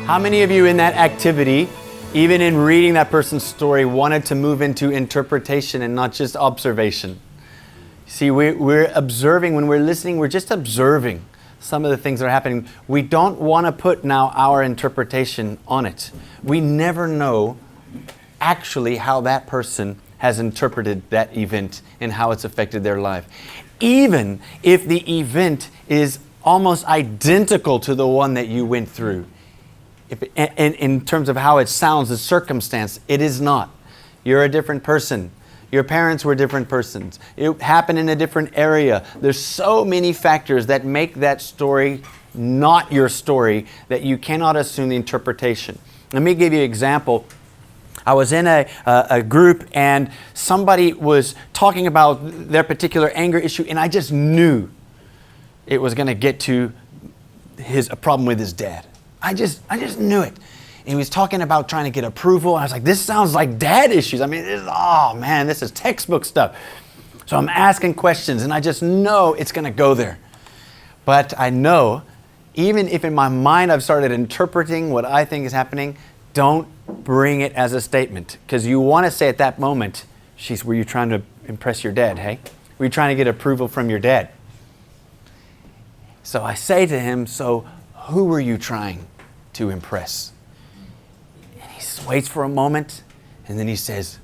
How many of you in that activity, even in reading that person's story, wanted to move into interpretation and not just observation? See, we're observing, when we're listening, we're just observing some of the things that are happening. We don't want to put now our interpretation on it. We never know actually how that person has interpreted that event and how it's affected their life. Even if the event is almost identical to the one that you went through. In terms of how it sounds, the circumstance, it is not. You're a different person. Your parents were different persons. It happened in a different area. There's so many factors that make that story not your story that you cannot assume the interpretation. Let me give you an example. I was in a group and somebody was talking about their particular anger issue, and I just knew it was going to get to a problem with his dad. I just knew it. And he was talking about trying to get approval. And I was like, this sounds like dad issues. I mean, this is textbook stuff. So I'm asking questions and I just know it's going to go there. But I know, even if in my mind I've started interpreting what I think is happening, don't bring it as a statement. Because you want to say at that moment, were you trying to impress your dad, hey? Were you trying to get approval from your dad? So I say to him, so who were you trying to impress? And he waits for a moment, and then he says,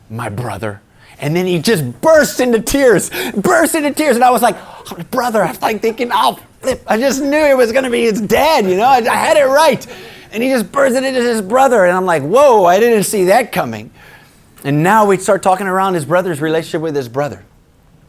my brother. And then he just bursts into tears. And I was like, oh, brother, I was like thinking, oh, flip. I just knew it was going to be his dad, you know. I had it right. And he just bursts into his brother. And I'm like, whoa, I didn't see that coming. And now we start talking around his brother's relationship with his brother.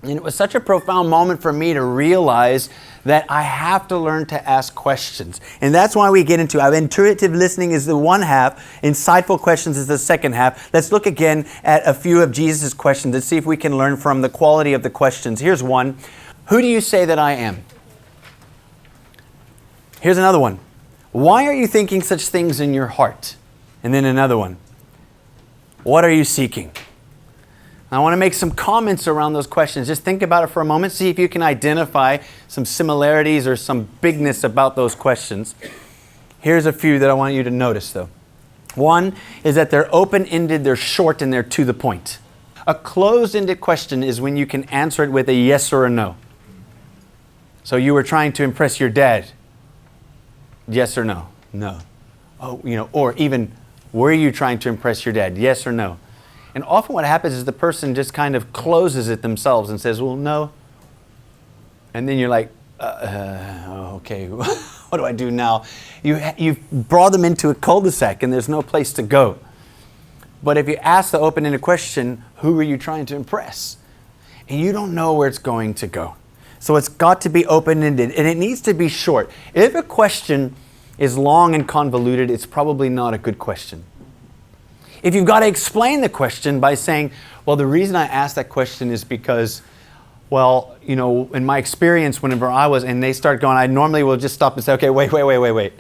And it was such a profound moment for me to realize that I have to learn to ask questions. And that's why we get into intuitive listening is the one half, insightful questions is the second half. Let's look again at a few of Jesus' questions and see if we can learn from the quality of the questions. Here's one. Who do you say that I am? Here's another one. Why are you thinking such things in your heart? And then another one. What are you seeking? I want to make some comments around those questions. Just think about it for a moment. See if you can identify some similarities or some bigness about those questions. Here's a few that I want you to notice, though. One is that they're open-ended, they're short, and they're to the point. A closed-ended question is when you can answer it with a yes or a no. So you were trying to impress your dad. Yes or no? No. Oh, or even, were you trying to impress your dad? Yes or no? And often what happens is the person just kind of closes it themselves and says, well, no. And then you're like, okay, what do I do now? You've brought them into a cul-de-sac and there's no place to go. But if you ask the open-ended question, who are you trying to impress? And you don't know where it's going to go. So it's got to be open-ended and it needs to be short. If a question is long and convoluted, it's probably not a good question. If you've got to explain the question by saying, well, the reason I asked that question is because, well, in my experience, whenever and they start going, I normally will just stop and say, okay, wait.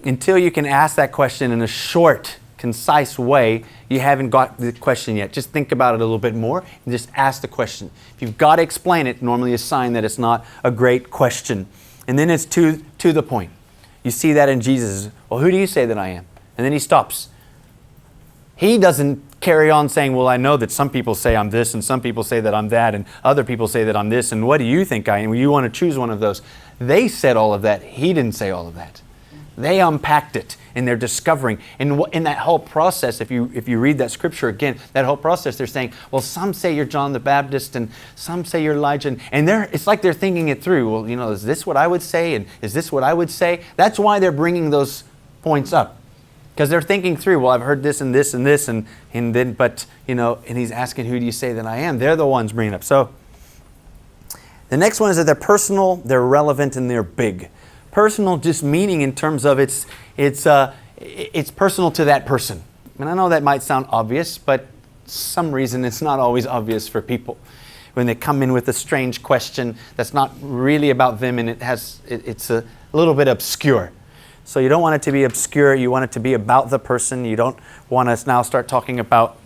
Until you can ask that question in a short, concise way, you haven't got the question yet. Just think about it a little bit more and just ask the question. If you've got to explain it, normally a sign that it's not a great question. And then it's to the point. You see that in Jesus. Well, who do you say that I am? And then he stops. He doesn't carry on saying, well, I know that some people say I'm this and some people say that I'm that and other people say that I'm this and what do you think I am? Well, you want to choose one of those. They said all of that. He didn't say all of that. They unpacked it and they're discovering. And in that whole process, if you read that scripture again, that whole process, they're saying, well, some say you're John the Baptist and some say you're Elijah. And it's like they're thinking it through. Well, is this what I would say? And is this what I would say? That's why they're bringing those points up. Because they're thinking through, well, I've heard this and this and this, and then, but, and he's asking, who do you say that I am? They're the ones bringing it up. So the next one is that they're personal, they're relevant, and they're big. Personal just meaning in terms of it's personal to that person. And I know that might sound obvious, but some reason it's not always obvious for people. When they come in with a strange question that's not really about them and it's a little bit obscure. So you don't want it to be obscure. You want it to be about the person. You don't want us now start talking about,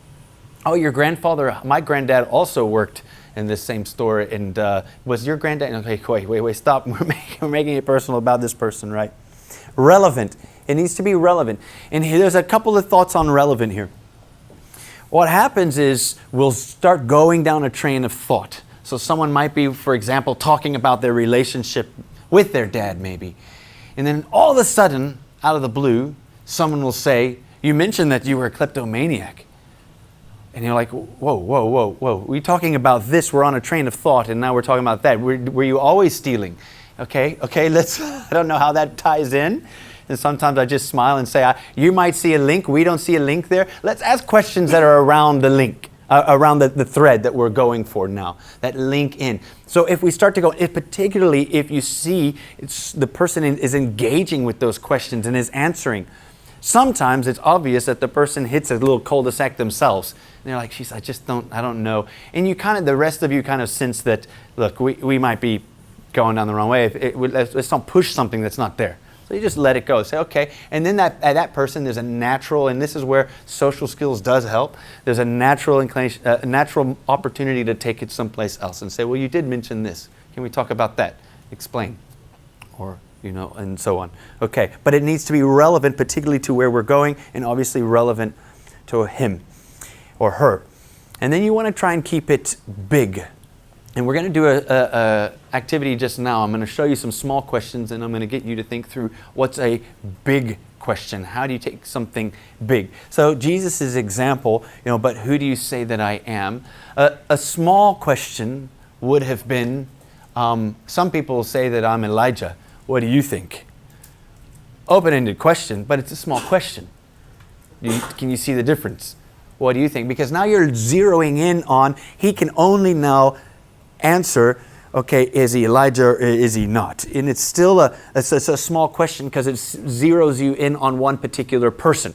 oh, your grandfather, my granddad also worked in this same store. And was your granddad? Okay, wait, stop. We're making it personal about this person, right? Relevant. It needs to be relevant. And there's a couple of thoughts on relevant here. What happens is we'll start going down a train of thought. So someone might be, for example, talking about their relationship with their dad maybe. And then all of a sudden, out of the blue, someone will say, you mentioned that you were a kleptomaniac. And you're like, whoa. We're talking about this. We're on a train of thought, and now we're talking about that. Were you always stealing? Okay, let's, I don't know how that ties in. And sometimes I just smile and say, you might see a link. We don't see a link there. Let's ask questions that are around the link, around the thread that we're going for now, that link in. So if we start to go, particularly if you see the person is engaging with those questions and is answering, sometimes it's obvious that the person hits a little cul-de-sac themselves. And they're like, geez, I don't know. And the rest of you kind of sense that, look, we might be going down the wrong way. Let's don't push something that's not there. So you just let it go. Say, okay. And then that person, there's a natural, and this is where social skills does help. There's a natural inclination, a natural opportunity to take it someplace else and say, well, you did mention this. Can we talk about that? Explain. Or, and so on. Okay. But it needs to be relevant, particularly to where we're going, and obviously relevant to him or her. And then you want to try and keep it big. And we're going to do a activity just now. I'm going to show you some small questions, and I'm going to get you to think through what's a big question. How do you take something big? So Jesus' example, but who do you say that I am? A small question would have been, some people say that I'm Elijah. What do you think? Open-ended question, but it's a small question. Can you see the difference? What do you think? Because now you're zeroing in on, he can only now answer, okay, is he Elijah or is he not? And it's still a small question because it zeroes you in on one particular person.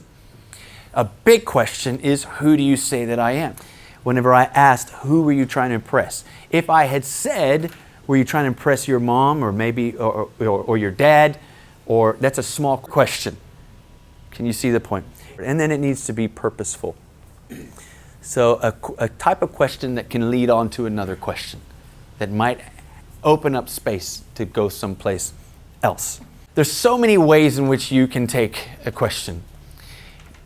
A big question is, who do you say that I am? Whenever I asked, who were you trying to impress? If I had said, were you trying to impress your mom or maybe or your dad? Or that's a small question. Can you see the point? And then it needs to be purposeful. So a type of question that can lead on to another question, that might open up space to go someplace else. There's so many ways in which you can take a question.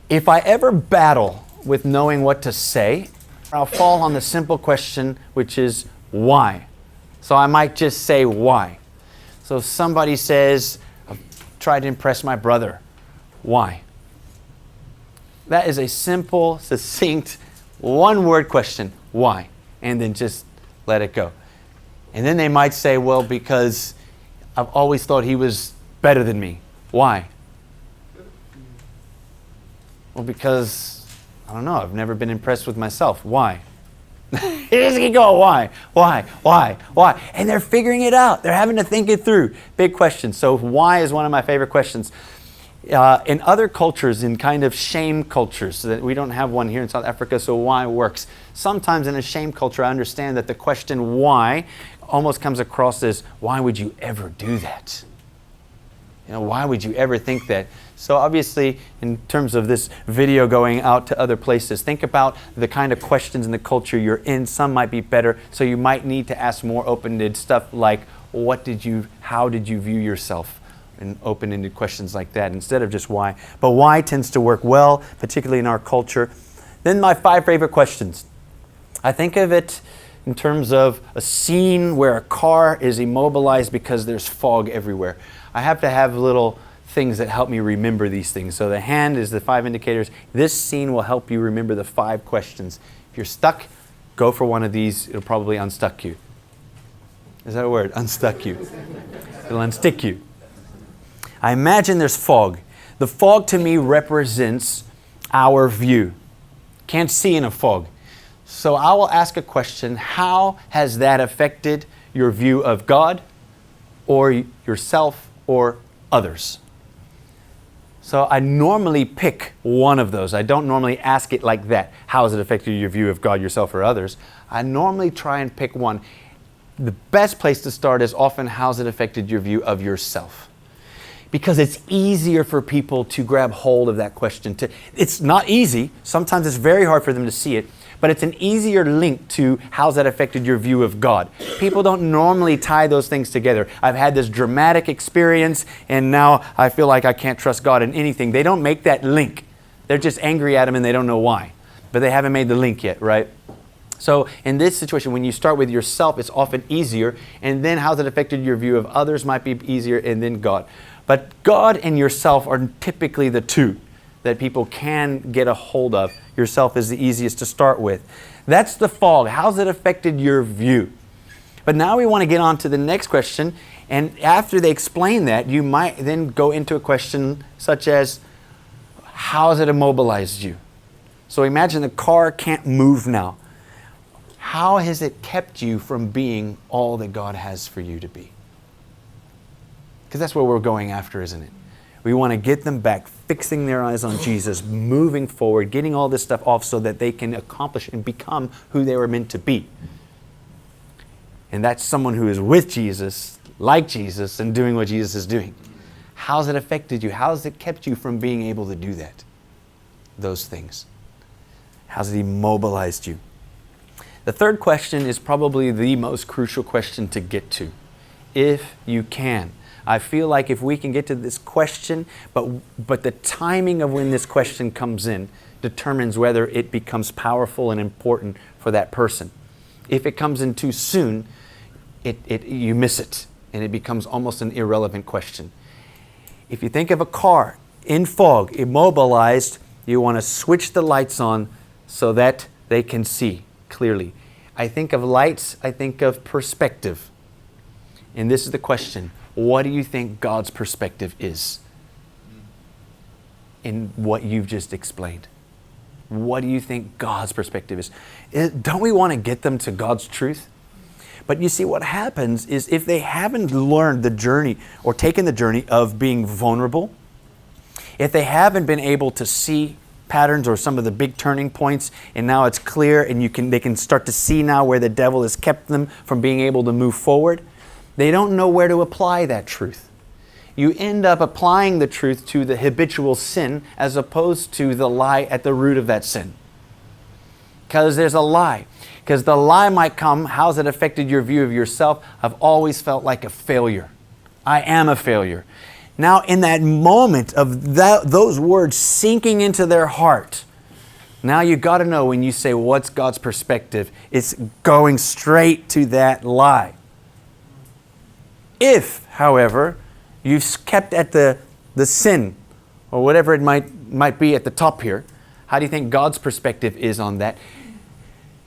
If I ever battle with knowing what to say, I'll fall on the simple question, which is why. So I might just say why. So if somebody says, I've tried to impress my brother, why? That is a simple, succinct, one-word question, why? And then just let it go. And then they might say, well, because I've always thought he was better than me. Why? Well, because, I don't know, I've never been impressed with myself. Why? Here's he go, why? And they're figuring it out. They're having to think it through. Big question. So why is one of my favorite questions. In other cultures, in kind of shame cultures, so that we don't have one here in South Africa, so why works. Sometimes in a shame culture, I understand that the question why almost comes across as, why would you ever do that? Why would you ever think that? So obviously, in terms of this video going out to other places, think about the kind of questions in the culture you're in. Some might be better, so you might need to ask more open-ended stuff like, how did you view yourself? And open-ended questions like that instead of just why. But why tends to work well, particularly in our culture. Then my 5 favorite questions. I think of it in terms of a scene where a car is immobilized because there's fog everywhere. I have to have little things that help me remember these things. So the hand is the 5 indicators. This scene will help you remember the 5 questions. If you're stuck, go for one of these. It'll probably unstuck you. Is that a word? Unstuck you. It'll unstick you. I imagine there's fog. The fog to me represents our view. Can't see in a fog. So I will ask a question, how has that affected your view of God or yourself or others? So I normally pick one of those. I don't normally ask it like that. How has it affected your view of God, yourself, or others? I normally try and pick one. The best place to start is often, how's it affected your view of yourself? Because it's easier for people to grab hold of that question. It's not easy. Sometimes it's very hard for them to see it. But it's an easier link to how's that affected your view of God. People don't normally tie those things together. I've had this dramatic experience and now I feel like I can't trust God in anything. They don't make that link. They're just angry at Him and they don't know why. But they haven't made the link yet, right? So in this situation, when you start with yourself, it's often easier. And then how's it affected your view of others might be easier, and then God. But God and yourself are typically the two that people can get a hold of. Yourself is the easiest to start with. That's the fog. How's it affected your view? But now we want to get on to the next question. And after they explain that, you might then go into a question such as, how has it immobilized you? So imagine the car can't move now. How has it kept you from being all that God has for you to be? Because that's what we're going after, isn't it? We want to get them back, fixing their eyes on Jesus, moving forward, getting all this stuff off so that they can accomplish and become who they were meant to be. And that's someone who is with Jesus, like Jesus, and doing what Jesus is doing. How's it affected you? How's it kept you from being able to do that? Those things. How's it immobilized you? The third question is probably the most crucial question to get to, if you can. I feel like if we can get to this question, but the timing of when this question comes in determines whether it becomes powerful and important for that person. If it comes in too soon, you miss it, and it becomes almost an irrelevant question. If you think of a car in fog, immobilized, you want to switch the lights on so that they can see clearly. I think of lights, I think of perspective. And this is the question. What do you think God's perspective is in what you've just explained? What do you think God's perspective is? Don't we want to get them to God's truth? But you see, what happens is if they haven't learned the journey or taken the journey of being vulnerable, if they haven't been able to see patterns or some of the big turning points, and now it's clear and they can start to see now where the devil has kept them from being able to move forward, they don't know where to apply that truth. You end up applying the truth to the habitual sin as opposed to the lie at the root of that sin. Because there's a lie. Because the lie might come, how's it affected your view of yourself? I've always felt like a failure. I am a failure. Now, in that moment of those words sinking into their heart, now you got to know when you say, what's God's perspective? It's going straight to that lie. If, however, you've kept at the sin, or whatever it might be at the top here, how do you think God's perspective is on that?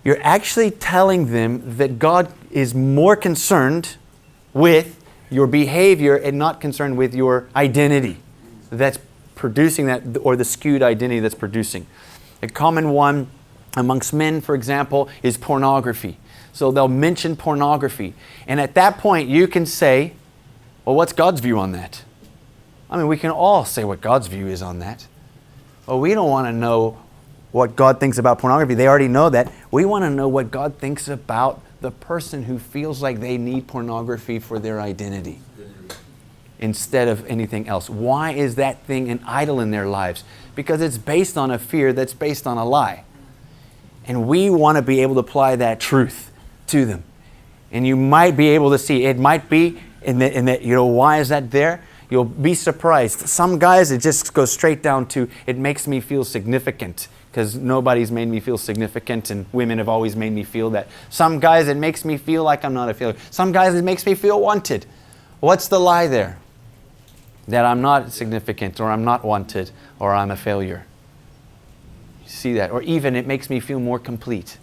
You're actually telling them that God is more concerned with your behavior and not concerned with your identity that's producing that, or the skewed identity that's producing. A common one amongst men, for example, is pornography. So they'll mention pornography. And at that point, you can say, well, what's God's view on that? I mean, we can all say what God's view is on that. Well, we don't want to know what God thinks about pornography. They already know that. We want to know what God thinks about the person who feels like they need pornography for their identity instead of anything else. Why is that thing an idol in their lives? Because it's based on a fear that's based on a lie. And we want to be able to apply that truth to them. And you might be able to see, it might be in that, why is that there? You'll be surprised. Some guys, it just goes straight down to, it makes me feel significant. Because nobody's made me feel significant, and women have always made me feel that. Some guys, it makes me feel like I'm not a failure. Some guys, it makes me feel wanted. What's the lie there? That I'm not significant, or I'm not wanted, or I'm a failure. You see that? Or even it makes me feel more complete.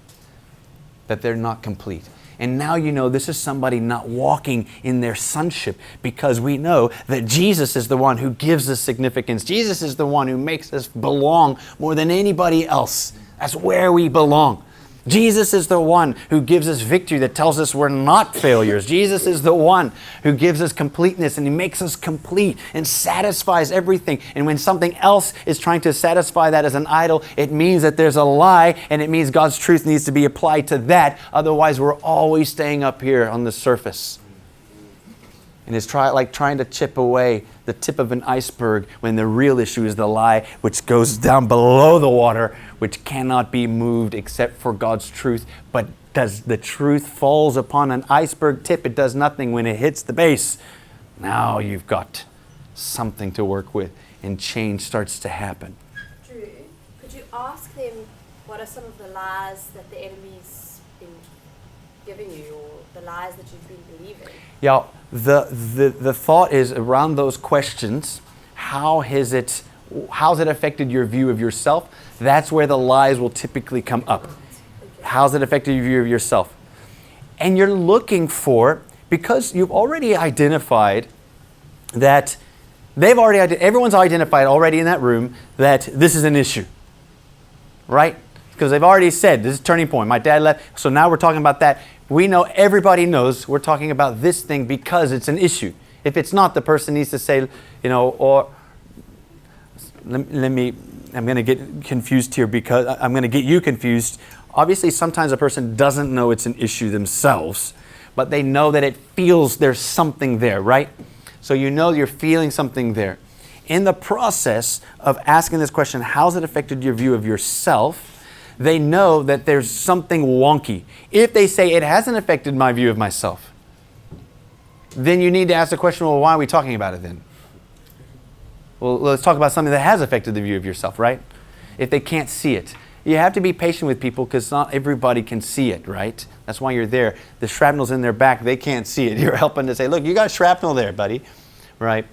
That they're not complete. And now you know this is somebody not walking in their sonship, because we know that Jesus is the one who gives us significance. Jesus is the one who makes us belong more than anybody else. That's where we belong. Jesus is the one who gives us victory, that tells us we're not failures. Jesus is the one who gives us completeness, and He makes us complete and satisfies everything. And when something else is trying to satisfy that as an idol, it means that there's a lie, and it means God's truth needs to be applied to that. Otherwise, we're always staying up here on the surface. And it's like trying to chip away the tip of an iceberg when the real issue is the lie, which goes down below the water, which cannot be moved except for God's truth. But does the truth falls upon an iceberg tip, it does nothing when it hits the base. Now you've got something to work with, and change starts to happen. Drew, could you ask them what are some of the lies that the enemy's been giving you, or the lies that you've been believing? Yeah, the thought is around those questions. How's it affected your view of yourself? That's where the lies will typically come up. Okay. How's it affected your view of yourself? And you're looking for, because you've already identified that everyone's identified already in that room that this is an issue, right? Because they've already said this is a turning point. My dad left, so now we're talking about that. We know, everybody knows we're talking about this thing because it's an issue. If it's not, the person needs to say, or I'm going to get confused here because I'm going to get you confused. Obviously, sometimes a person doesn't know it's an issue themselves, but they know that it feels there's something there, right? So you know you're feeling something there. In the process of asking this question, how's it affected your view of yourself? They know that there's something wonky. If they say it hasn't affected my view of myself, then you need to ask the question, well, why are we talking about it then? Well, let's talk about something that has affected the view of yourself, right? If they can't see it. You have to be patient with people because not everybody can see it, right? That's why you're there. The shrapnel's in their back. They can't see it. You're helping to say, look, you got shrapnel there, buddy, right?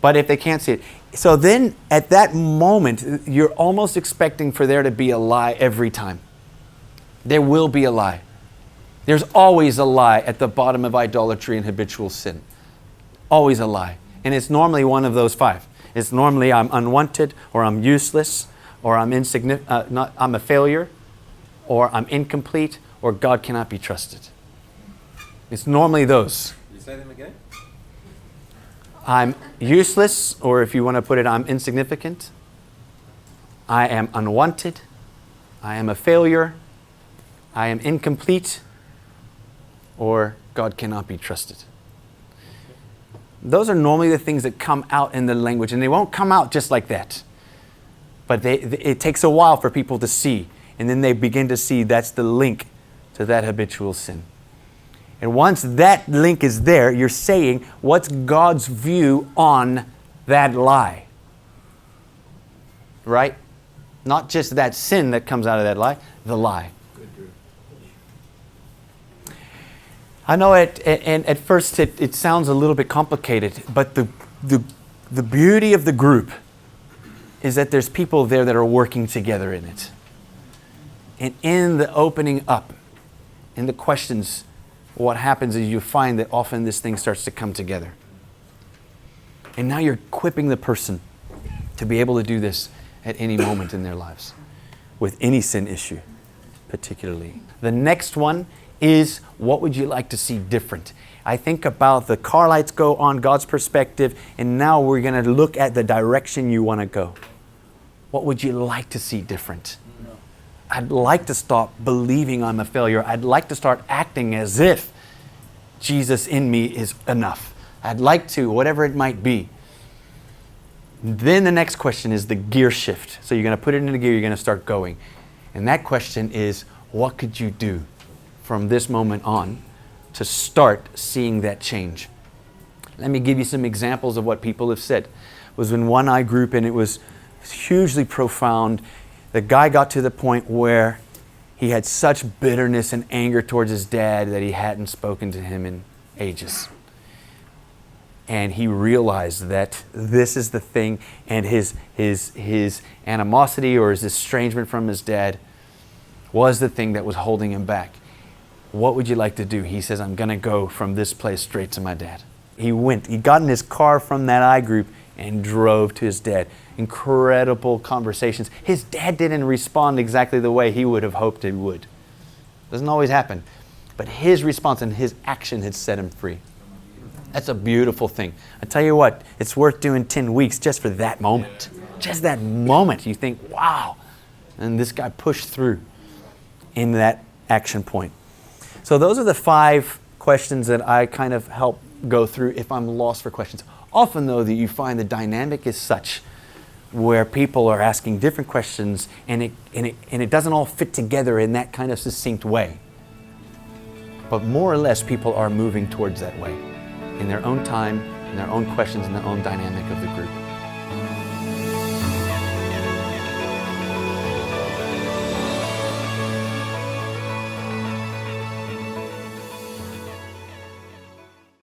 But if they can't see it. So then at that moment, you're almost expecting for there to be a lie every time. There will be a lie. There's always a lie at the bottom of idolatry and habitual sin. Always a lie. And it's normally one of those five. It's normally I'm unwanted, or I'm useless, or I'm I'm a failure, or I'm incomplete, or God cannot be trusted. It's normally those. You say them again? I'm useless, or if you want to put it, I'm insignificant. I am unwanted. I am a failure. I am incomplete, or God cannot be trusted. Those are normally the things that come out in the language, and they won't come out just like that. But it takes a while for people to see, and then they begin to see that's the link to that habitual sin. And once that link is there, you're saying, what's God's view on that lie? Right? Not just that sin that comes out of that lie, the lie. I know and at first it sounds a little bit complicated, but the beauty of the group is that there's people there that are working together in it. And in the opening up, in the questions, what happens is you find that often this thing starts to come together. And now you're equipping the person to be able to do this at any moment in their lives, with any sin issue, particularly. The next one is, what would you like to see different? I think about the car lights go on God's perspective, and now we're going to look at the direction you want to go. What would you like to see different? I'd like to stop believing I'm a failure. I'd like to start acting as if Jesus in me is enough. I'd like to, whatever it might be. Then the next question is the gear shift. So you're going to put it into gear, you're going to start going. And that question is, what could you do from this moment on to start seeing that change? Let me give you some examples of what people have said. It was in one eye group, and it was hugely profound. The guy got to the point where he had such bitterness and anger towards his dad that he hadn't spoken to him in ages. And he realized that this is the thing, and his animosity or his estrangement from his dad was the thing that was holding him back. What would you like to do? He says, I'm going to go from this place straight to my dad. He got in his car from that I group and drove to his dad. Incredible conversations. His dad didn't respond exactly the way he would have hoped he would. Doesn't always happen. But his response and his action had set him free. That's a beautiful thing. I tell you what, it's worth doing 10 weeks just for that moment. Just that moment. You think, wow. And this guy pushed through in that action point. So those are the 5 questions that I kind of help go through if I'm lost for questions. Often, though, that you find the dynamic is such where people are asking different questions and it doesn't all fit together in that kind of succinct way. But more or less, people are moving towards that way in their own time, in their own questions, in their own dynamic of the group.